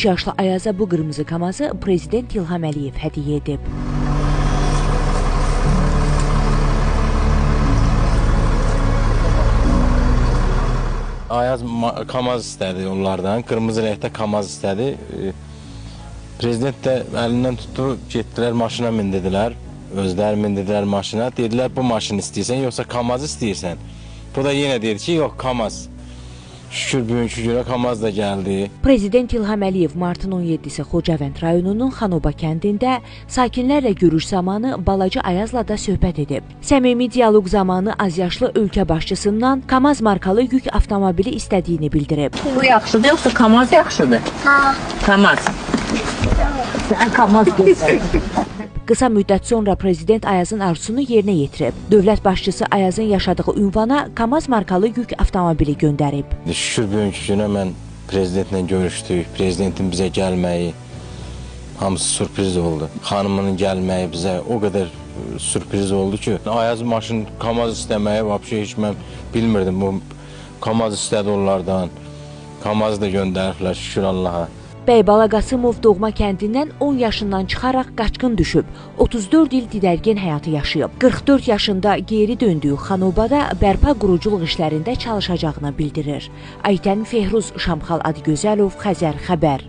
3 yaşlı Ayaza bu qırmızı kamazı Prezident İlham Əliyev hədiyyə edib. Ayaz kamaz istədi onlardan, qırmızı rəngdə kamaz istədi. Prezident də əlindən tutdu, getdilər maşına mindirdilər, özləri mindirdilər maşına. Dedilər, bu maşını istəyirsən, yoxsa kamaz istəyirsən? Bu da yenə deyir ki, yox, kamaz. Şükür bugünkü günə kamaz da gəldi. Prezident İlham Əliyev martın 17-si Xocavənd rayonunun Xanoba kəndində sakinlərlə görüş zamanı balaca Ayazla da söhbət edib. Səmimi dialoq zamanı azyaşlı ölkə başçısından Kamaz markalı yük avtomobili istədiyini bildirib. Bu yaxşıdır, yoxsa Kamaz yaxşıdır? Ha. Kamaz. Sən Kamaz götür. Qısa müddət sonra Prezident Ayazın arzusunu yerinə yetirib. Dövlət başçısı Ayazın yaşadığı ünvana Kamaz markalı yük avtomobili göndərib. Şükür bugünkü günə mən Prezidentlə görüşdük. Prezidentin bizə gəlməyi hamısı sürpriz oldu. Xanımının gəlməyi bizə o qədər sürpriz oldu ki, Ayaz maşın Kamaz istəməyi vəbşə heç mən bilmirdim. Bu Kamaz istədi onlardan. Kamaz da göndəriblər, şükür Allaha. Bəybala Qasımov doğma kəndindən 10 yaşından çıxaraq qaçqın düşüb. 34 il didərgin həyatı yaşayıb. 44 yaşında geri döndüyü Xanobada bərpa quruculuq işlərində çalışacağını bildirir. Aytən Fehruz Şamxal Adıgözəlov, Xəzər xəbər.